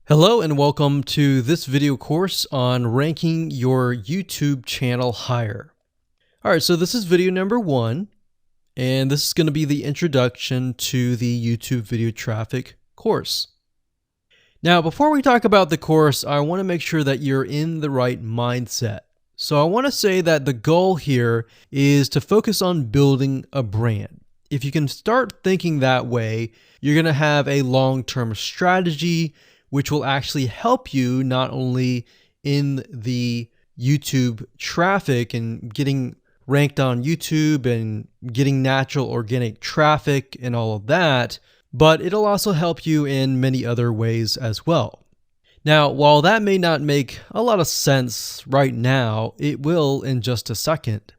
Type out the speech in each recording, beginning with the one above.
Hello and welcome to this video course on ranking your YouTube channel higher. All right, so this is video number 1, and this is going to be the introduction to the YouTube video traffic course. Now, before we talk about the course, I want to make sure that you're in the right mindset. So I want to say that the goal here is to focus on building a brand. If you can start thinking that way, you're going to have a long-term strategy which will actually help you not only in the YouTube traffic and getting ranked on YouTube and getting natural organic traffic and all of that, but it'll also help you in many other ways as well. Now, while that may not make a lot of sense right now, it will in just a second.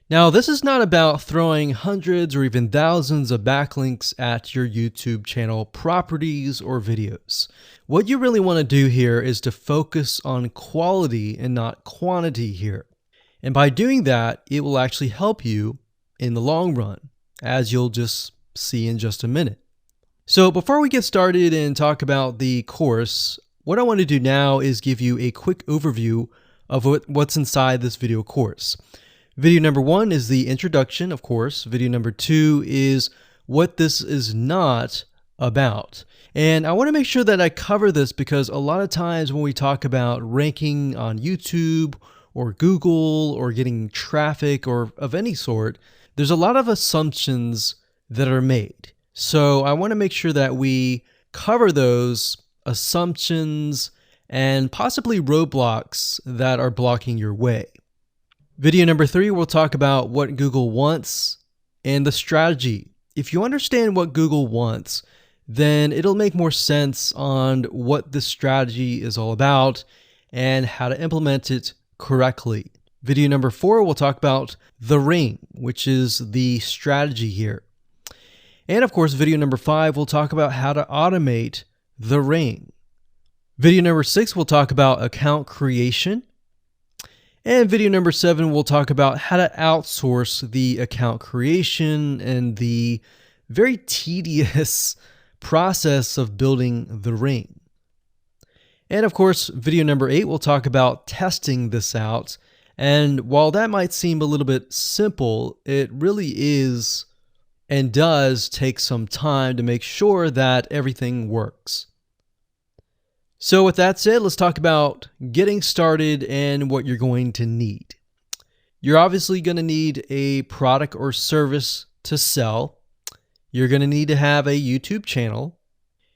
Now, this is not about throwing hundreds or even thousands of backlinks at your YouTube channel properties or videos. What you really want to do here is to focus on quality and not quantity here. And by doing that, it will actually help you in the long run, as you'll just see in just a minute. So before we get started and talk about the course, what I want to do now is give you a quick overview of what's inside this video course. Video number 1 is the introduction, of course. Video number 2 is what this is not about. And I want to make sure that I cover this because a lot of times when we talk about ranking on YouTube or Google or getting traffic or of any sort, there's a lot of assumptions that are made. So I want to make sure that we cover those assumptions and possibly roadblocks that are blocking your way. Video number 3, we'll talk about what Google wants and the strategy. If you understand what Google wants, then it'll make more sense on what the strategy is all about and how to implement it correctly. Video number 4, we'll talk about the ring, which is the strategy here. And of course, video number 5, we'll talk about how to automate the ring. Video number 6, we'll talk about account creation. And video number 7, we'll talk about how to outsource the account creation and the very tedious process of building the ring. And of course, video number 8, we'll talk about testing this out. And while that might seem a little bit simple, it really is and does take some time to make sure that everything works. So with that said, let's talk about getting started and what you're going to need. You're obviously going to need a product or service to sell. You're going to need to have a YouTube channel.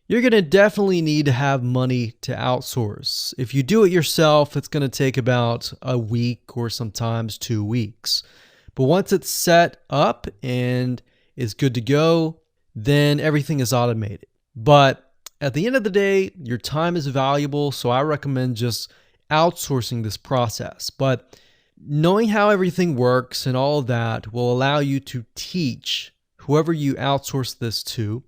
You're going to definitely need to have money to outsource. If you do it yourself, it's going to take about a week or sometimes 2 weeks. But once it's set up and is good to go, then everything is automated. But at the end of the day, your time is valuable, so I recommend just outsourcing this process. But knowing how everything works and all of that will allow you to teach whoever you outsource this to,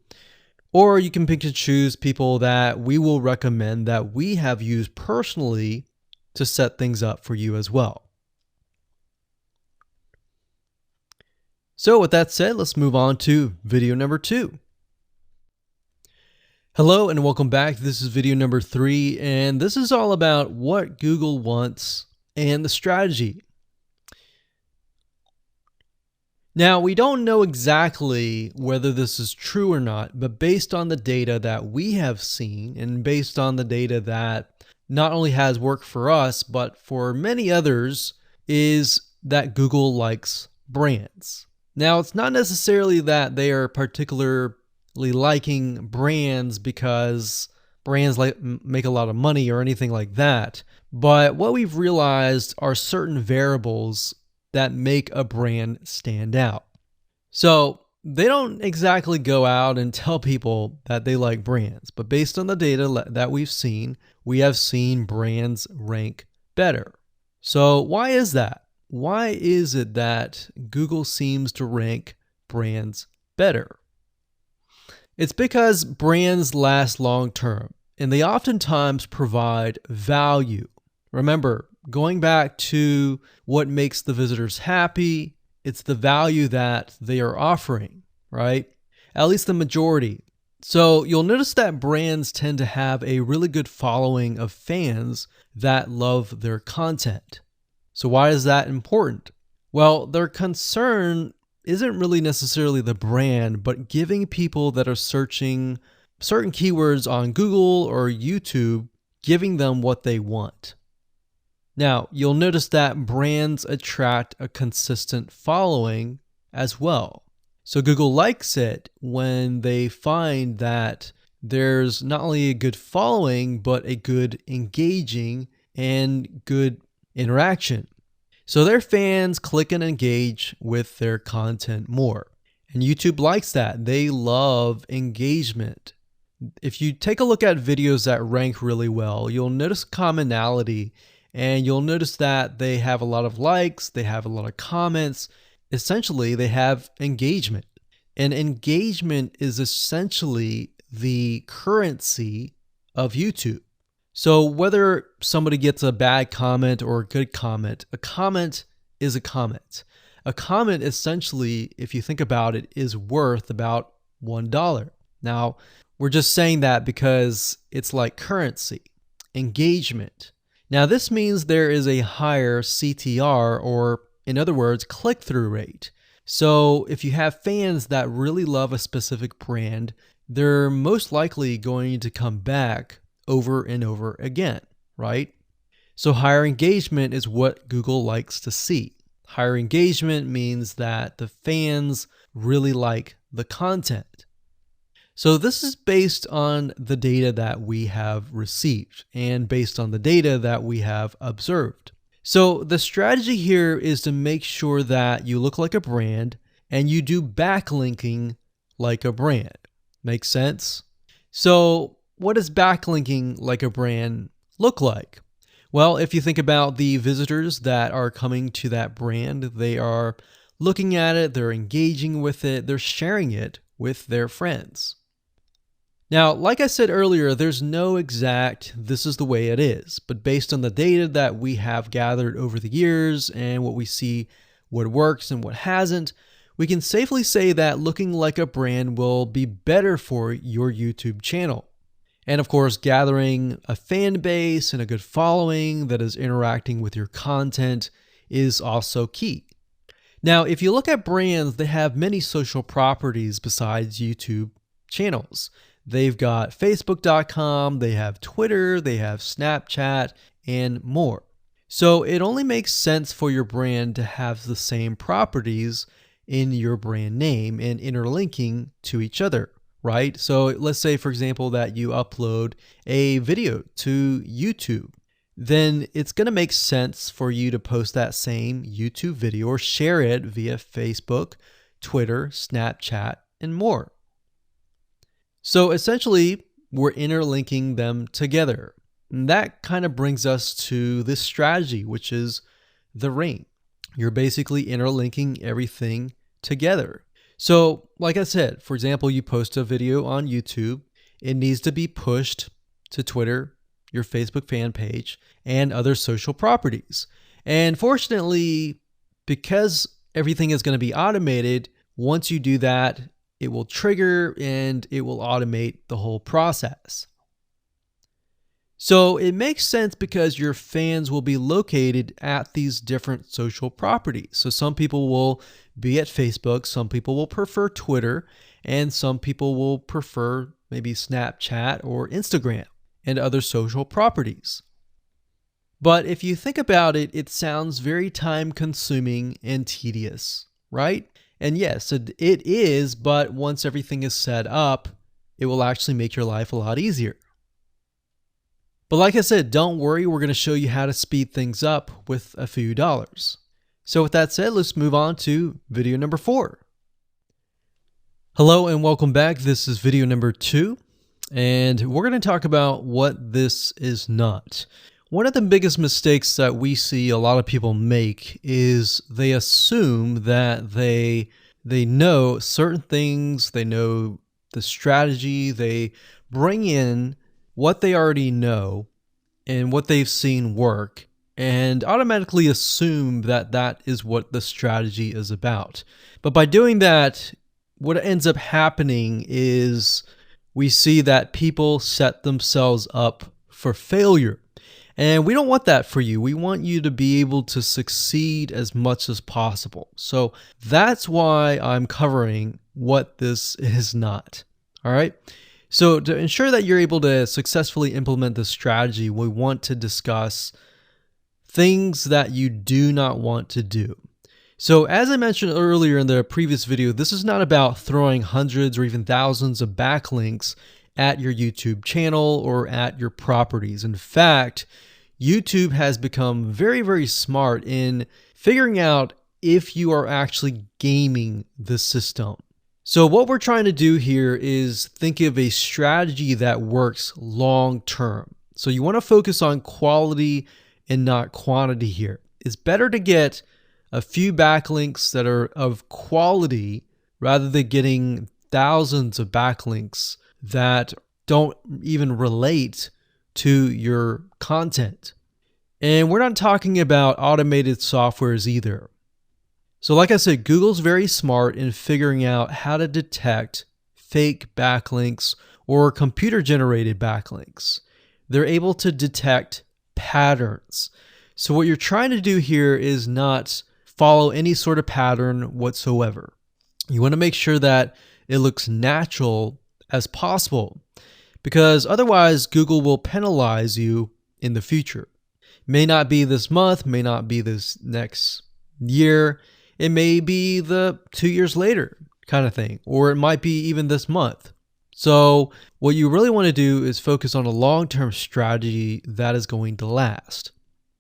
or you can pick and choose people that we will recommend that we have used personally to set things up for you as well. So with that said, let's move on to video number 2. Hello and welcome back. This is video number 3, and this is all about what Google wants and the strategy. Now, we don't know exactly whether this is true or not, but based on the data that we have seen and based on the data that not only has worked for us, but for many others, is that Google likes brands. Now, it's not necessarily that they are particularly liking brands because brands make a lot of money or anything like that. But what we've realized are certain variables that make a brand stand out. So they don't exactly go out and tell people that they like brands, but based on the data that we've seen, we have seen brands rank better. So why is that? Why is it that Google seems to rank brands better? It's because brands last long term and they oftentimes provide value. Remember, going back to what makes the visitors happy, it's the value that they are offering, right? At least the majority. So you'll notice that brands tend to have a really good following of fans that love their content. So why is that important? Well, their concern isn't really necessarily the brand, but giving people that are searching certain keywords on Google or YouTube, giving them what they want. Now, you'll notice that brands attract a consistent following as well. So Google likes it when they find that there's not only a good following, but a good engaging and good interaction. So their fans click and engage with their content more. And YouTube likes that. They love engagement. If you take a look at videos that rank really well, you'll notice commonality, and you'll notice that they have a lot of likes, they have a lot of comments. Essentially, they have engagement. And engagement is essentially the currency of YouTube. So whether somebody gets a bad comment or a good comment, a comment is a comment. A comment essentially, if you think about it, is worth about $1. Now, we're just saying that because it's like currency, engagement. Now, this means there is a higher CTR, or in other words, click-through rate. So if you have fans that really love a specific brand, they're most likely going to come back over and over again, right? So higher engagement is what Google likes to see. Higher engagement means that the fans really like the content. So this is based on the data that we have received and based on the data that we have observed. So the strategy here is to make sure that you look like a brand and you do backlinking like a brand. Make sense? So what does backlinking like a brand look like? Well, if you think about the visitors that are coming to that brand, they are looking at it, they're engaging with it, they're sharing it with their friends. Now, like I said earlier, there's no exact this is the way it is, but based on the data that we have gathered over the years and what we see, what works and what hasn't, we can safely say that looking like a brand will be better for your YouTube channel. And of course, gathering a fan base and a good following that is interacting with your content is also key. Now, if you look at brands, they have many social properties besides YouTube channels. They've got Facebook.com, they have Twitter, they have Snapchat, and more. So it only makes sense for your brand to have the same properties in your brand name and interlinking to each other, right? So let's say, for example, that you upload a video to YouTube. Then it's going to make sense for you to post that same YouTube video or share it via Facebook, Twitter, Snapchat, and more. So essentially, we're interlinking them together. And that kind of brings us to this strategy, which is the ring. You're basically interlinking everything together. So like I said, for example, you post a video on YouTube, it needs to be pushed to Twitter, your Facebook fan page, and other social properties. And fortunately, because everything is going to be automated, once you do that, it will trigger and it will automate the whole process. So it makes sense because your fans will be located at these different social properties. So some people will be at Facebook, some people will prefer Twitter, and some people will prefer maybe Snapchat or Instagram and other social properties. But if you think about it, it sounds very time consuming and tedious, right? And yes, it is, but once everything is set up, it will actually make your life a lot easier. But like I said, don't worry, we're going to show you how to speed things up with a few dollars. So with that said, let's move on to video number 4. Hello and welcome back. This is video number 2, and we're going to talk about what this is not. One of the biggest mistakes that we see a lot of people make is they assume that they know certain things, they know the strategy, they bring in what they already know and what they've seen work and automatically assume that that is what the strategy is about. But by doing that, what ends up happening is we see that people set themselves up for failure. And we don't want that for you. We want you to be able to succeed as much as possible. So that's why I'm covering what this is not. All right. So to ensure that you're able to successfully implement this strategy, we want to discuss things that you do not want to do. So as I mentioned earlier in the previous video, this is not about throwing hundreds or even thousands of backlinks at your YouTube channel or at your properties. In fact, YouTube has become very, very smart in figuring out if you are actually gaming the system. So what we're trying to do here is think of a strategy that works long term. So you want to focus on quality and not quantity here. It's better to get a few backlinks that are of quality rather than getting thousands of backlinks that don't even relate to your content. And we're not talking about automated softwares either. So like I said, Google's very smart in figuring out how to detect fake backlinks or computer-generated backlinks. They're able to detect patterns. So what you're trying to do here is not follow any sort of pattern whatsoever. You want to make sure that it looks natural as possible, because otherwise Google will penalize you in the future. May not be this month, may not be this next year, it may be the 2 years later kind of thing, or it might be even this month. So what you really want to do is focus on a long-term strategy that is going to last.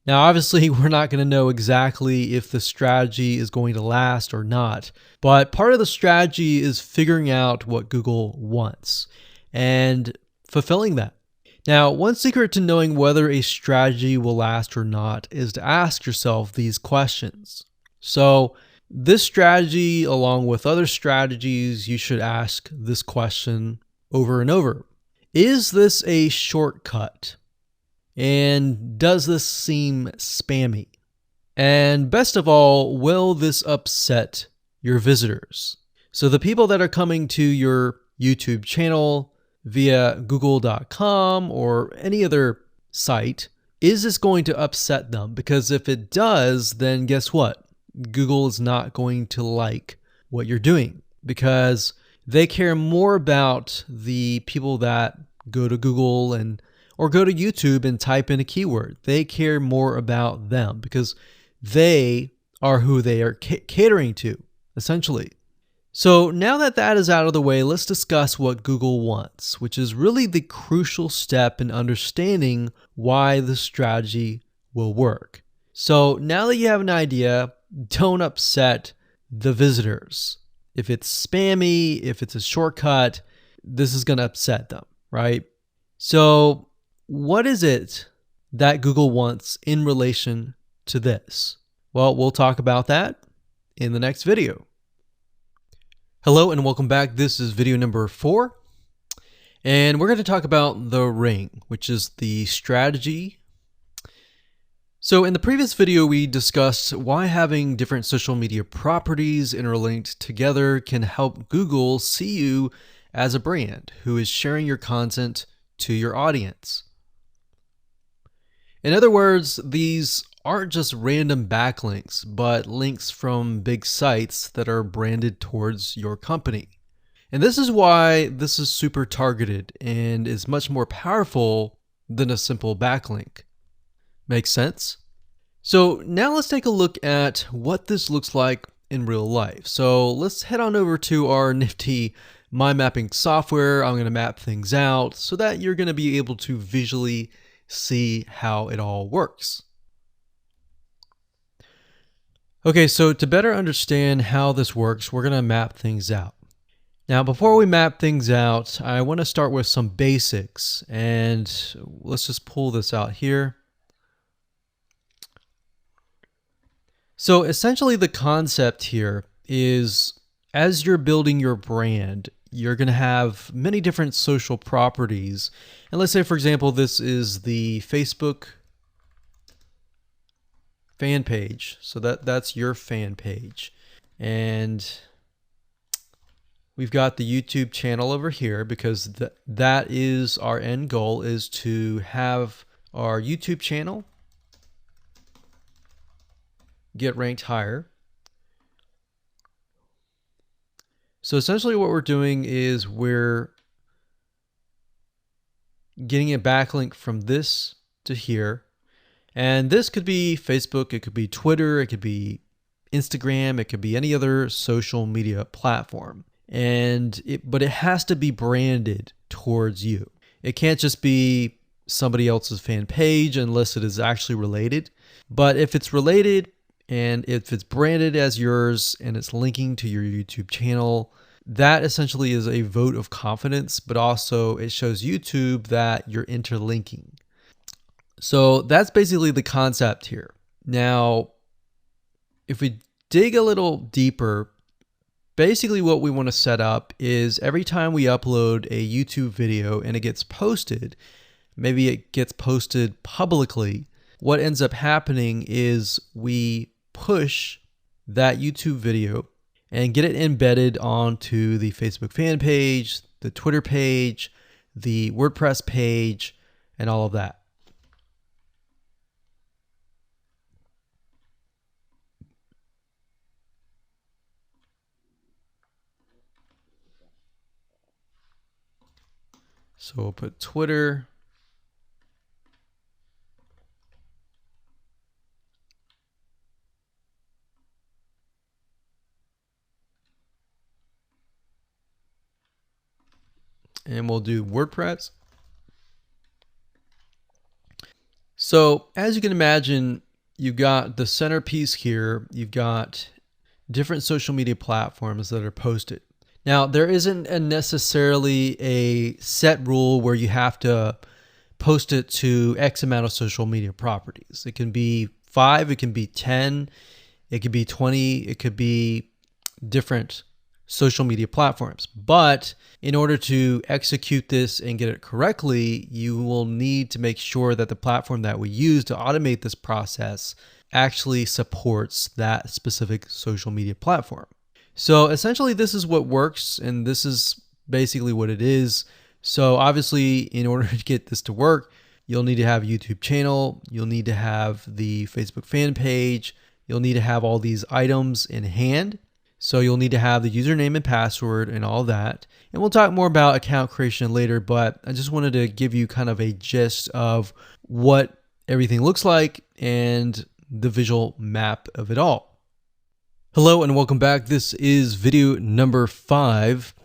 Now, obviously, we're not going to know exactly if the strategy is going to last or not, but part of the strategy is figuring out what Google wants and fulfilling that. Now, one secret to knowing whether a strategy will last or not is to ask yourself these questions. So this strategy, along with other strategies, you should ask this question over and over. Is this a shortcut? And does this seem spammy? And best of all, will this upset your visitors? So the people that are coming to your YouTube channel via google.com or any other site, is this going to upset them? Because if it does, then guess what? Google is not going to like what you're doing, because they care more about the people that go to Google or go to YouTube and type in a keyword. They care more about them because they are who they are catering to, essentially. So now that that is out of the way, let's discuss what Google wants, which is really the crucial step in understanding why the strategy will work. So now that you have an idea, don't upset the visitors. If it's spammy, if it's a shortcut, this is going to upset them, right? So what is it that Google wants in relation to this? Well, we'll talk about that in the next video. Hello and welcome back. This is video number 4. And we're going to talk about the ring, which is the strategy. So in the previous video, we discussed why having different social media properties interlinked together can help Google see you as a brand who is sharing your content to your audience. In other words, these aren't just random backlinks, but links from big sites that are branded towards your company. And this is why this is super targeted and is much more powerful than a simple backlink. Makes sense? So now let's take a look at what this looks like in real life. So let's head on over to our nifty mind mapping software. I'm going to map things out so that you're going to be able to visually see how it all works. Okay, so to better understand how this works, we're going to map things out. Now, before we map things out, I want to start with some basics, and let's just pull this out here. So essentially the concept here is, as you're building your brand, you're going to have many different social properties. And let's say, for example, this is the Facebook fan page. So that's your fan page. And We've got the YouTube channel over here because that is our end goal, is to have our YouTube channel get ranked higher. So essentially what we're doing is we're getting a backlink from this to here. And this could be Facebook, it could be Twitter, it could be Instagram, it could be any other social media platform. But it has to be branded towards you. It can't just be somebody else's fan page unless it is actually related. But if it's related and if it's branded as yours and it's linking to your YouTube channel, that essentially is a vote of confidence, but also it shows YouTube that you're interlinking. So that's basically the concept here. Now, if we dig a little deeper, basically what we want to set up is every time we upload a YouTube video and it gets posted, maybe it gets posted publicly, what ends up happening is we push that YouTube video and get it embedded onto the Facebook fan page, the Twitter page, the WordPress page, and all of that. So we'll put Twitter. And we'll do WordPress. So as you can imagine, you've got the centerpiece here. You've got different social media platforms that are posted. Now, there isn't necessarily a set rule where you have to post it to X amount of social media properties. It can be 5, it can be 10, it could be 20, it could be different social media platforms. But in order to execute this and get it correctly, you will need to make sure that the platform that we use to automate this process actually supports that specific social media platform. So essentially this is what works, and this is basically what it is. So obviously in order to get this to work, you'll need to have a YouTube channel, you'll need to have the Facebook fan page, you'll need to have all these items in hand. So you'll need to have the username and password and all that. And we'll talk more about account creation later, but I just wanted to give you kind of a gist of what everything looks like and the visual map of it all. Hello and welcome back. This is video number 5.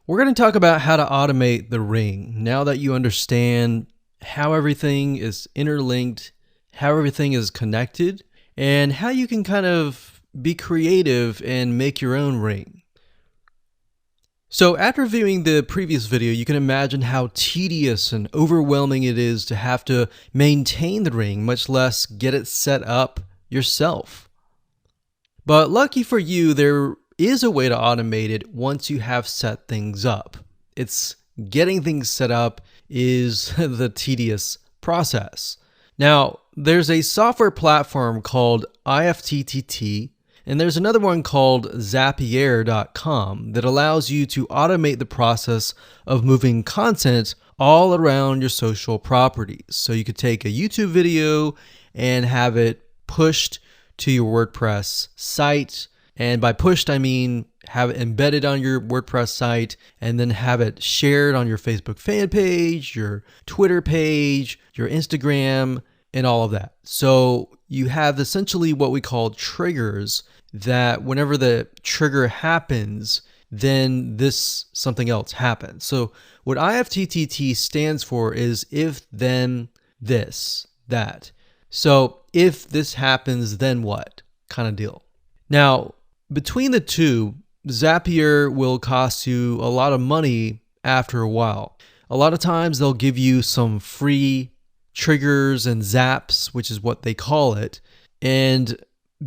We're going to talk about how to automate the ring. Now that you understand how everything is interlinked, how everything is connected, and how you can kind of be creative and make your own ring. So after viewing the previous video, you can imagine how tedious and overwhelming it is to have to maintain the ring, much less get it set up yourself. But lucky for you, there is a way to automate it once you have set things up. It's getting things set up is the tedious process. Now, there's a software platform called IFTTT, and there's another one called Zapier.com that allows you to automate the process of moving content all around your social properties. So you could take a YouTube video and have it pushed to your WordPress site. And by pushed, I mean have it embedded on your WordPress site and then have it shared on your Facebook fan page, your Twitter page, your Instagram, and all of that. So you have essentially what we call triggers that whenever the trigger happens, then something else happens. So what IFTTT stands for is if, then, this, that. So if this happens, then what kind of deal. Now, between the two, Zapier will cost you a lot of money after a while. A lot of times they'll give you some free triggers and zaps, which is what they call it. And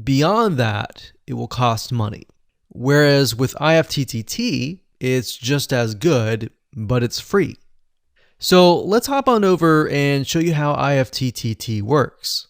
beyond that, it will cost money. Whereas with IFTTT, it's just as good, but it's free. So let's hop on over and show you how IFTTT works.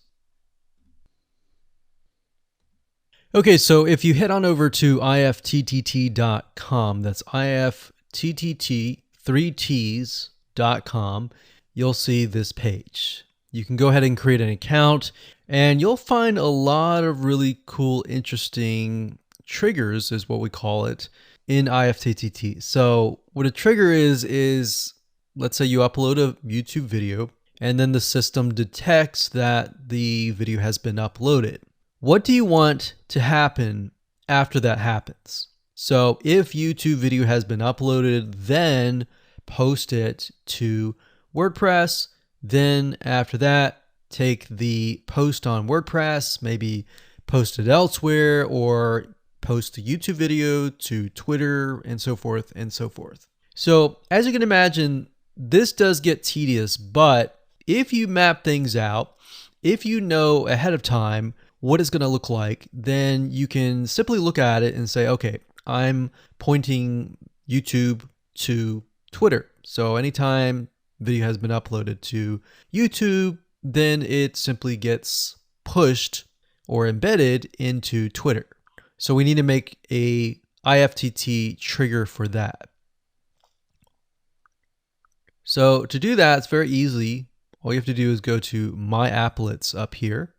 Okay, so if you head on over to ifttt.com, that's ifttt, 3ts.com, you'll see this page. You can go ahead and create an account, and you'll find a lot of really cool, interesting triggers, is what we call it, in ifttt. So what a trigger is let's say you upload a YouTube video, and then the system detects that the video has been uploaded. What do you want to happen after that happens? So if YouTube video has been uploaded, then post it to WordPress. Then after that, take the post on WordPress, maybe post it elsewhere, or post the YouTube video to Twitter, and so forth and so forth. So as you can imagine, this does get tedious, but if you map things out, if you know ahead of time what it's going to look like, then you can simply look at it and say, okay, I'm pointing YouTube to Twitter. So anytime video has been uploaded to YouTube, then it simply gets pushed or embedded into Twitter. So we need to make a IFTTT trigger for that. So to do that, it's very easy. All you have to do is go to My Applets up here,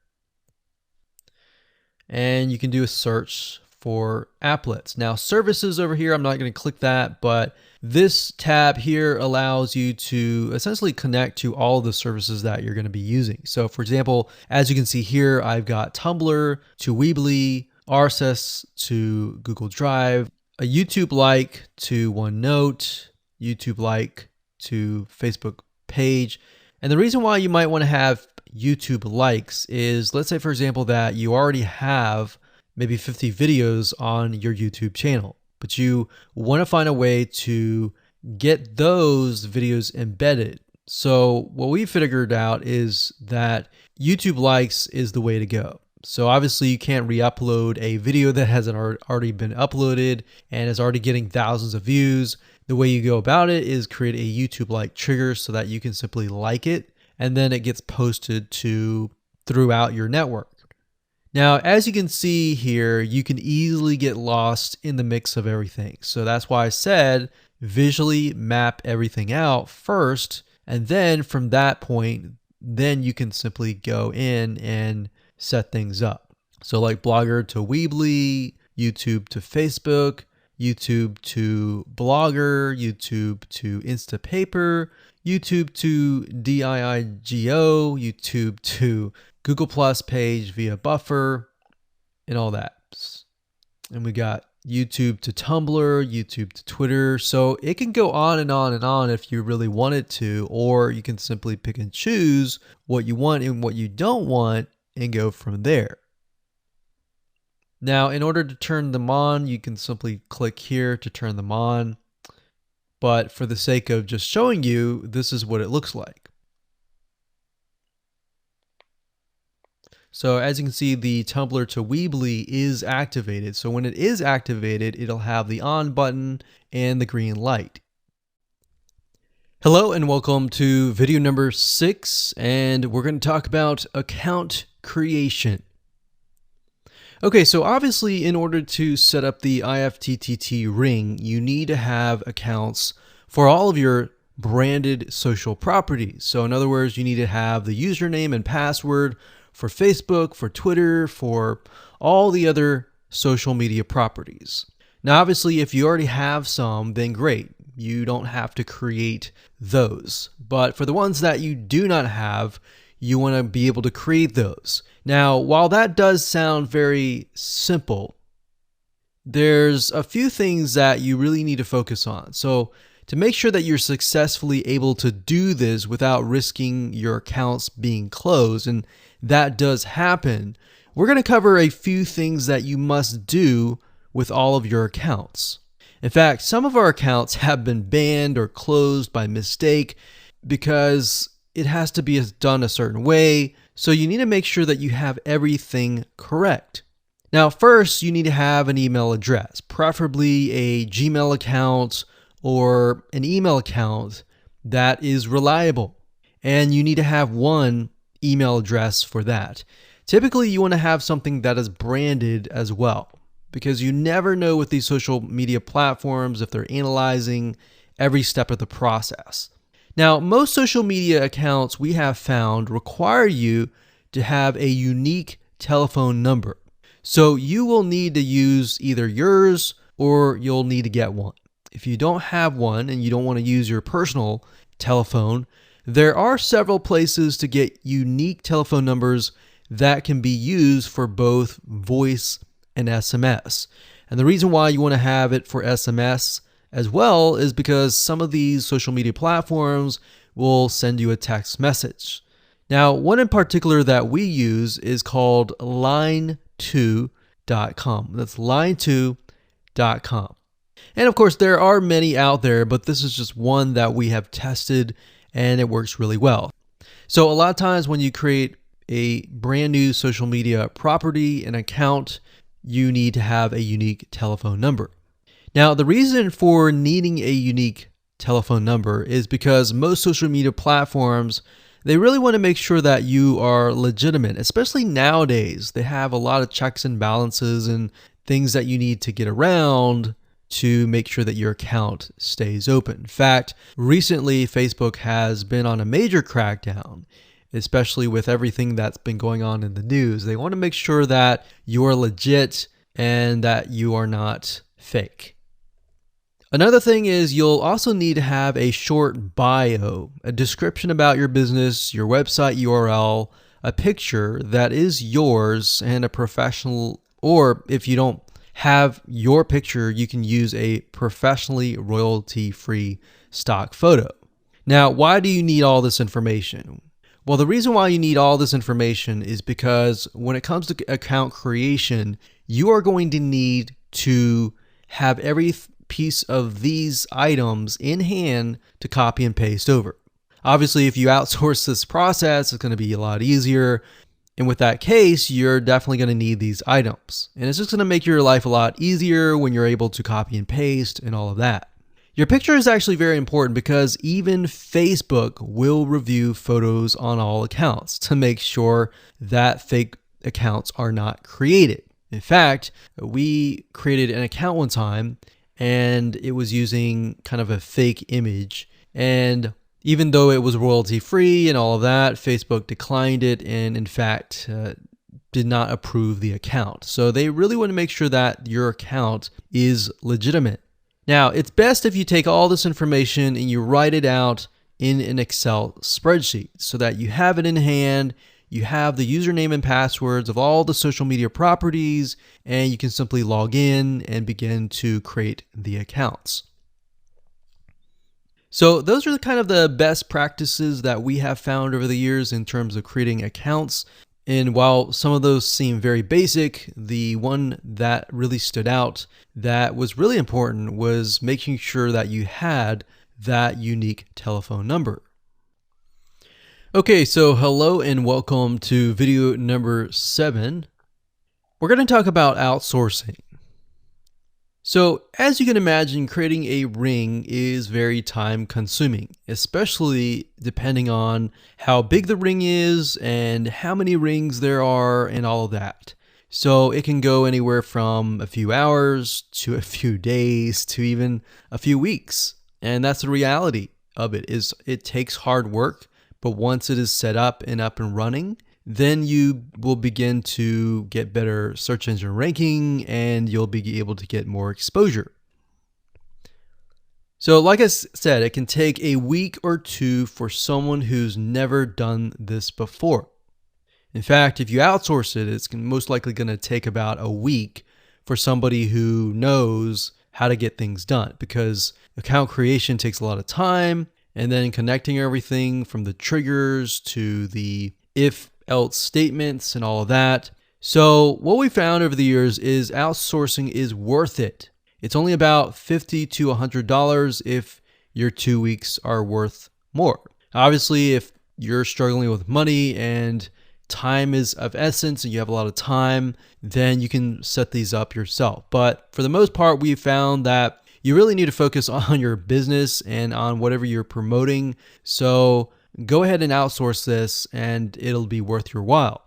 and you can do a search for applets. Now services over here, I'm not going to click that, but this tab here allows you to essentially connect to all the services that you're going to be using. So for example, as you can see here, I've got Tumblr to Weebly, RSS to Google Drive, a YouTube like to OneNote, YouTube like to Facebook page. And the reason why you might want to have YouTube likes is, let's say for example that you already have maybe 50 videos on your YouTube channel, but you want to find a way to get those videos embedded. So what we figured out is that YouTube likes is the way to go. So obviously you can't re-upload a video that hasn't already been uploaded and is already getting thousands of views. The way you go about it is create a YouTube like trigger so that you can simply like it, and then it gets posted to throughout your network. Now, as you can see here, you can easily get lost in the mix of everything. So that's why I said visually map everything out first, and then from that point, then you can simply go in and set things up. So like Blogger to Weebly, YouTube to Facebook, YouTube to Blogger, YouTube to Instapaper, YouTube to DIIGO, YouTube to Google Plus page via Buffer, and all that. And we got YouTube to Tumblr, YouTube to Twitter. So it can go on and on and on if you really want it to, or you can simply pick and choose what you want and what you don't want and go from there. Now, in order to turn them on, you can simply click here to turn them on. But for the sake of just showing you, this is what it looks like. So as you can see, the Tumblr to Weebly is activated. So when it is activated, it'll have the on button and the green light. Hello and welcome to video number 6, and we're going to talk about account creation. Okay, so obviously in order to set up the IFTTT ring, you need to have accounts for all of your branded social properties. So in other words, you need to have the username and password for Facebook, for Twitter, for all the other social media properties. Now, obviously, if you already have some, then great. You don't have to create those. But for the ones that you do not have, you want to be able to create those. Now, while that does sound very simple, there's a few things that you really need to focus on. So to make sure that you're successfully able to do this without risking your accounts being closed, and that does happen, we're going to cover a few things that you must do with all of your accounts. In fact, some of our accounts have been banned or closed by mistake because it has to be done a certain way. So you need to make sure that you have everything correct. Now, first, you need to have an email address, preferably a Gmail account or an email account that is reliable. And you need to have one email address for that. Typically, you want to have something that is branded as well, because you never know with these social media platforms if they're analyzing every step of the process. Now, most social media accounts we have found require you to have a unique telephone number. So you will need to use either yours or you'll need to get one. If you don't have one and you don't want to use your personal telephone, there are several places to get unique telephone numbers that can be used for both voice and SMS. And the reason why you want to have it for SMS as well is because some of these social media platforms will send you a text message. Now, one in particular that we use is called line2.com. That's line2.com. And of course, there are many out there, but this is just one that we have tested and it works really well. So a lot of times when you create a brand new social media property, an account, you need to have a unique telephone number. Now, the reason for needing a unique telephone number is because most social media platforms, they really want to make sure that you are legitimate, especially nowadays. They have a lot of checks and balances and things that you need to get around to make sure that your account stays open. In fact, recently Facebook has been on a major crackdown, especially with everything that's been going on in the news. They want to make sure that you are legit and that you are not fake. Another thing is you'll also need to have a short bio, a description about your business, your website URL, a picture that is yours, and a professional, or if you don't have your picture, you can use a professionally royalty-free stock photo. Now, why do you need all this information? Well, the reason why you need all this information is because when it comes to account creation, you are going to need to have every piece of these items in hand to copy and paste over. Obviously, if you outsource this process, it's going to be a lot easier. And with that case, you're definitely going to need these items. And it's just going to make your life a lot easier when you're able to copy and paste and all of that. Your picture is actually very important because even Facebook will review photos on all accounts to make sure that fake accounts are not created. In fact, we created an account one time and it was using kind of a fake image. And even though it was royalty free and all of that, Facebook declined it and in fact did not approve the account. So they really want to make sure that your account is legitimate. Now, it's best if you take all this information and you write it out in an Excel spreadsheet so that you have it in hand, you have the username and passwords of all the social media properties, and you can simply log in and begin to create the accounts. So those are kind of the best practices that we have found over the years in terms of creating accounts. And while some of those seem very basic, the one that really stood out that was really important was making sure that you had that unique telephone number. Okay, so hello and welcome to video number 7. We're going to talk about outsourcing. So as you can imagine, creating a ring is very time consuming, especially depending on how big the ring is and how many rings there are and all of that. So it can go anywhere from a few hours to a few days to even a few weeks. And that's the reality of it, is it takes hard work, but once it is set up and running, then you will begin to get better search engine ranking and you'll be able to get more exposure. So like I said, it can take a week or two for someone who's never done this before. In fact, if you outsource it, it's most likely going to take about a week for somebody who knows how to get things done, because account creation takes a lot of time, and then connecting everything from the triggers to the if-else statements and all of that. So what we found over the years is outsourcing is worth it. It's only about $50 to $100 if your 2 weeks are worth more. Obviously, if you're struggling with money and time is of essence and you have a lot of time, then you can set these up yourself. But for the most part, we found that you really need to focus on your business and on whatever you're promoting. So go ahead and outsource this and it'll be worth your while.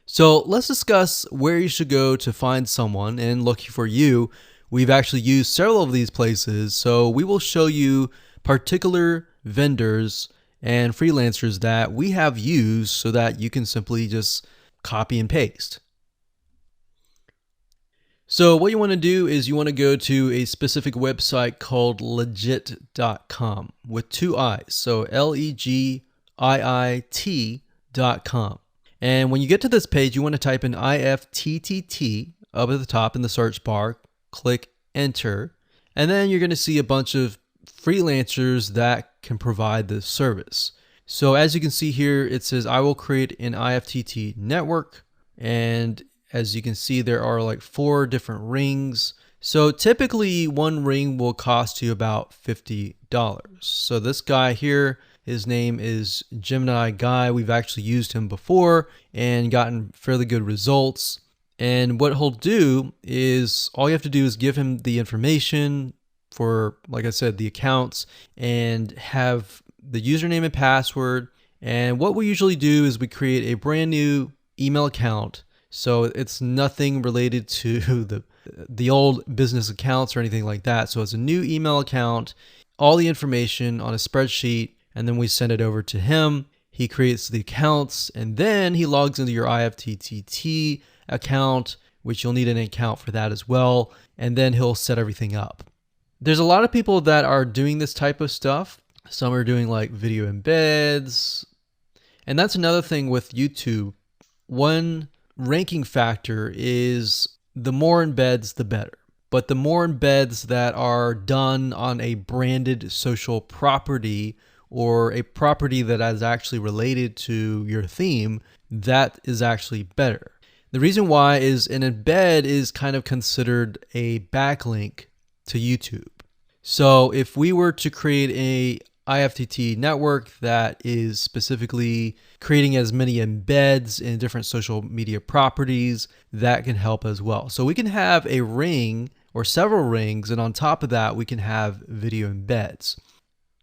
So let's discuss where you should go to find someone, and lucky for you, we've actually used several of these places. So we will show you particular vendors and freelancers that we have used so that you can simply just copy and paste. So what you want to do is you want to go to a specific website called legit.com with 2 I's. So LEGIIT.com. And when you get to this page, you want to type in IFTTT up at the top in the search bar, click enter, and then you're going to see a bunch of freelancers that can provide this service. So as you can see here, it says I will create an IFTT network, and as you can see, there are like 4 different rings. So typically one ring will cost you about $50. So this guy here, his name is Gemini Guy. We've actually used him before and gotten fairly good results. And what he'll do is all you have to do is give him the information for, like I said, the accounts, and have the username and password. And what we usually do is we create a brand new email account. So it's nothing related to the old business accounts or anything like that. So it's a new email account, all the information on a spreadsheet, and then we send it over to him. He creates the accounts, and then he logs into your IFTTT account, which you'll need an account for that as well, and then he'll set everything up. There's a lot of people that are doing this type of stuff. Some are doing like video embeds, and that's another thing with YouTube. One ranking factor is the more embeds, the better. But the more embeds that are done on a branded social property or a property that is actually related to your theme, that is actually better. The reason why is an embed is kind of considered a backlink to YouTube. So if we were to create a IFTT network that is specifically creating as many embeds in different social media properties, that can help as well. So we can have a ring or several rings, and on top of that, we can have video embeds.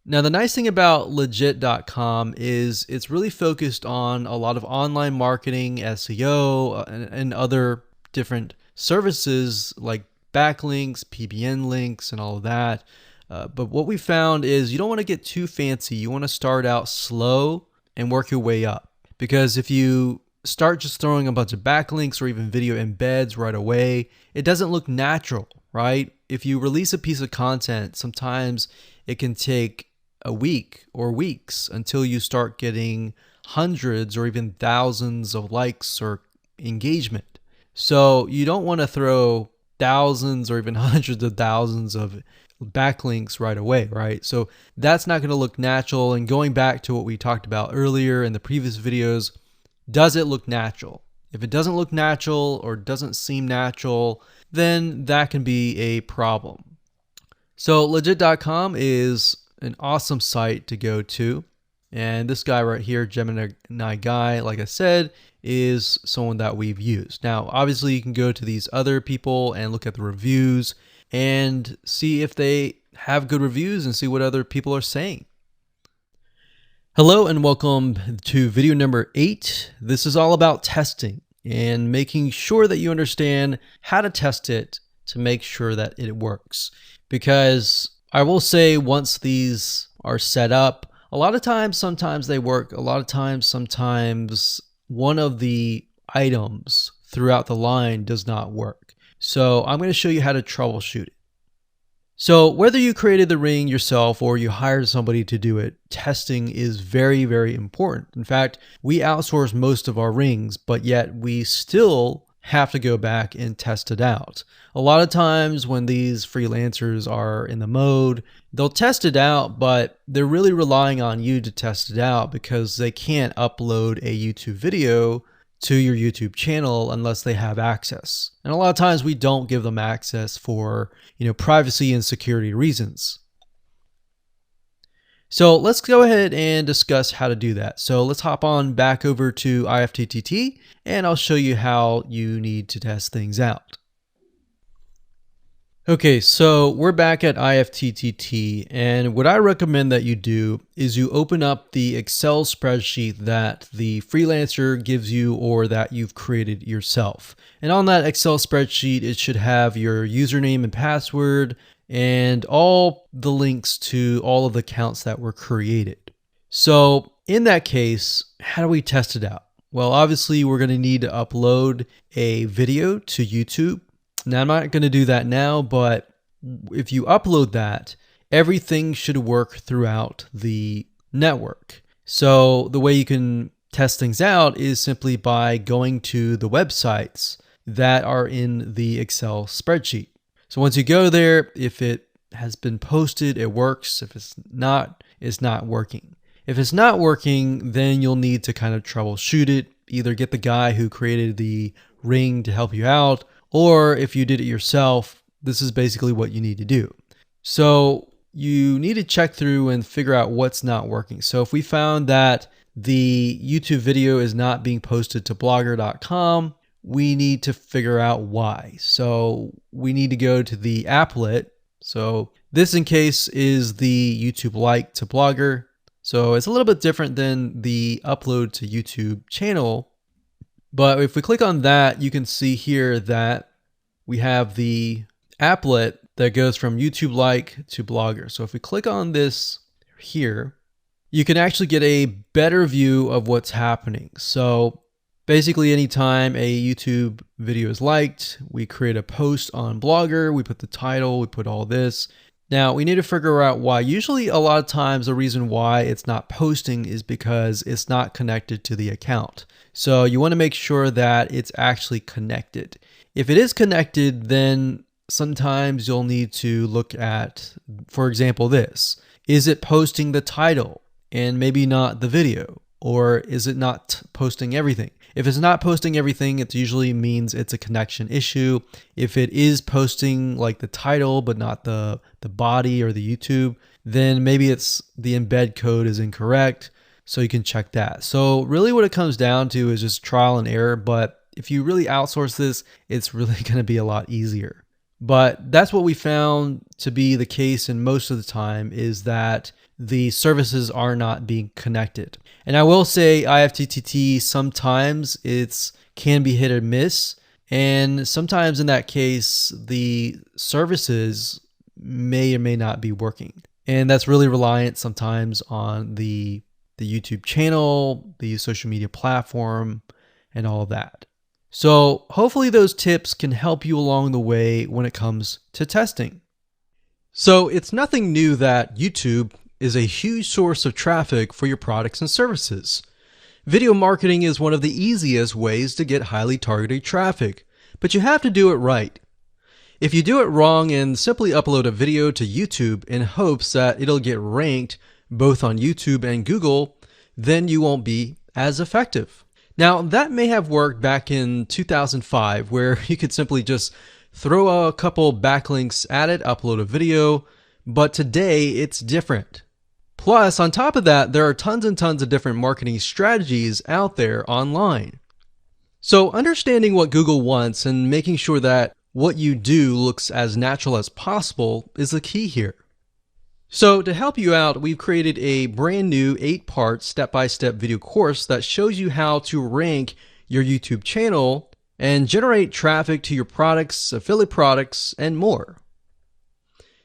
Now, the nice thing about legit.com is it's really focused on a lot of online marketing, SEO, and other different services like backlinks, PBN links, and all of that. But what we found is you don't want to get too fancy. You want to start out slow and work your way up. Because if you start just throwing a bunch of backlinks or even video embeds right away, it doesn't look natural, right? If you release a piece of content, sometimes it can take a week or weeks until you start getting hundreds or even thousands of likes or engagement. So you don't want to throw thousands or even hundreds of thousands of backlinks right away, right? So that's not going to look natural. And going back to what we talked about earlier in the previous videos, does it look natural? If it doesn't look natural or doesn't seem natural, then that can be a problem. So legit.com is an awesome site to go to. And this guy right here, Gemini Guy, like I said, is someone that we've used. Now, obviously you can go to these other people and look at the reviews and see if they have good reviews and see what other people are saying. Hello and welcome to video number 8. This is all about testing and making sure that you understand how to test it to make sure that it works. Because I will say once these are set up, a lot of times, sometimes they work. A lot of times, sometimes one of the items throughout the line does not work. So I'm going to show you how to troubleshoot it. So whether you created the ring yourself or you hired somebody to do it, testing is very, very important. In fact, we outsource most of our rings, but yet we still have to go back and test it out. A lot of times when these freelancers are in the mode, they'll test it out, but they're really relying on you to test it out because they can't upload a YouTube video to your YouTube channel unless they have access. And a lot of times we don't give them access for, privacy and security reasons. So let's go ahead and discuss how to do that. So let's hop on back over to IFTTT and I'll show you how you need to test things out. Okay, so we're back at IFTTT, and what I recommend that you do is you open up the Excel spreadsheet that the freelancer gives you or that you've created yourself. And on that Excel spreadsheet, it should have your username and password and all the links to all of the accounts that were created. So in that case, how do we test it out? Well, obviously we're going to need to upload a video to YouTube. Now, I'm not going to do that now, but if you upload that, everything should work throughout the network. So the way you can test things out is simply by going to the websites that are in the Excel spreadsheet. So once you go there, if it has been posted, it works. If it's not working. If it's not working, then you'll need to kind of troubleshoot it, either get the guy who created the ring to help you out, or if you did it yourself, this is basically what you need to do. So you need to check through and figure out what's not working. So if we found that the YouTube video is not being posted to blogger.com, we need to figure out why. So we need to go to the applet. So this in case is the YouTube like to Blogger. So it's a little bit different than the upload to YouTube channel. But if we click on that, you can see here that we have the applet that goes from YouTube like to Blogger. So if we click on this here, you can actually get a better view of what's happening. So basically anytime a YouTube video is liked, we create a post on Blogger, we put the title, we put all this. Now we need to figure out why. Usually a lot of times the reason why it's not posting is because it's not connected to the account. So you want to make sure that it's actually connected. If it is connected, then sometimes you'll need to look at, for example, this. Is it posting the title and maybe not the video? Or is it not posting everything? If it's not posting everything, it usually means it's a connection issue. If it is posting like the title, but not the body or the YouTube, then maybe it's the embed code is incorrect. So you can check that. So really what it comes down to is just trial and error. But if you really outsource this, it's really going to be a lot easier. But that's what we found to be the case in most of the time, is that the services are not being connected. And I will say IFTTT, sometimes it's can be hit or miss. And sometimes in that case, the services may or may not be working. And that's really reliant sometimes on the YouTube channel, the social media platform, and all of that. So hopefully those tips can help you along the way when it comes to testing. So it's nothing new that YouTube is a huge source of traffic for your products and services. Video marketing is one of the easiest ways to get highly targeted traffic, but you have to do it right. If you do it wrong and simply upload a video to YouTube in hopes that it'll get ranked both on YouTube and Google, then you won't be as effective. Now, that may have worked back in 2005, where you could simply just throw a couple backlinks at it, upload a video, but today it's different. Plus, on top of that, there are tons and tons of different marketing strategies out there online. So understanding what Google wants and making sure that what you do looks as natural as possible is the key here. So to help you out, we've created a brand new 8-part step-by-step video course that shows you how to rank your YouTube channel and generate traffic to your products, affiliate products, and more.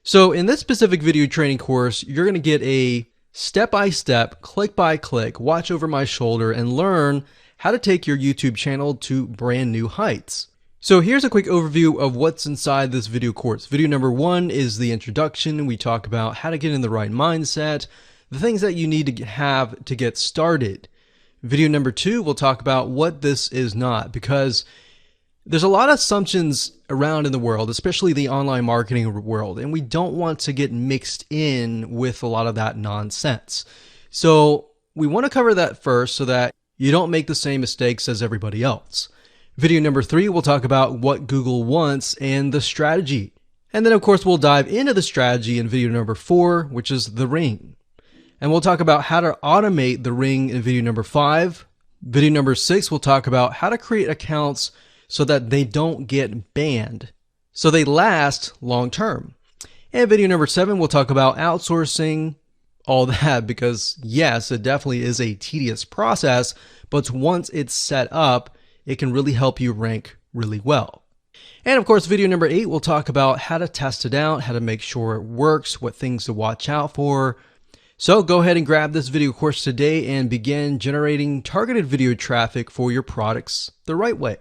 So in this specific video training course, you're going to get a step-by-step, click-by-click, watch over my shoulder, and learn how to take your YouTube channel to brand new heights. So here's a quick overview of what's inside this video course. Video number 1 is the introduction. We talk about how to get in the right mindset, the things that you need to have to get started. Video number 2, we'll talk about what this is not, because there's a lot of assumptions around in the world, especially the online marketing world, and we don't want to get mixed in with a lot of that nonsense. So we want to cover that first so that you don't make the same mistakes as everybody else. Video number 3, we'll talk about what Google wants and the strategy. And then of course we'll dive into the strategy in video number 4, which is the ring. And we'll talk about how to automate the ring in video number 5. Video number 6, we'll talk about how to create accounts so that they don't get banned. so they last long term. And video number 7, we'll talk about outsourcing all that, because yes, it definitely is a tedious process, but once it's set up, it can really help you rank really well. And of course, video number 8, we'll talk about how to test it out, how to make sure it works, what things to watch out for. So go ahead and grab this video course today and begin generating targeted video traffic for your products the right way.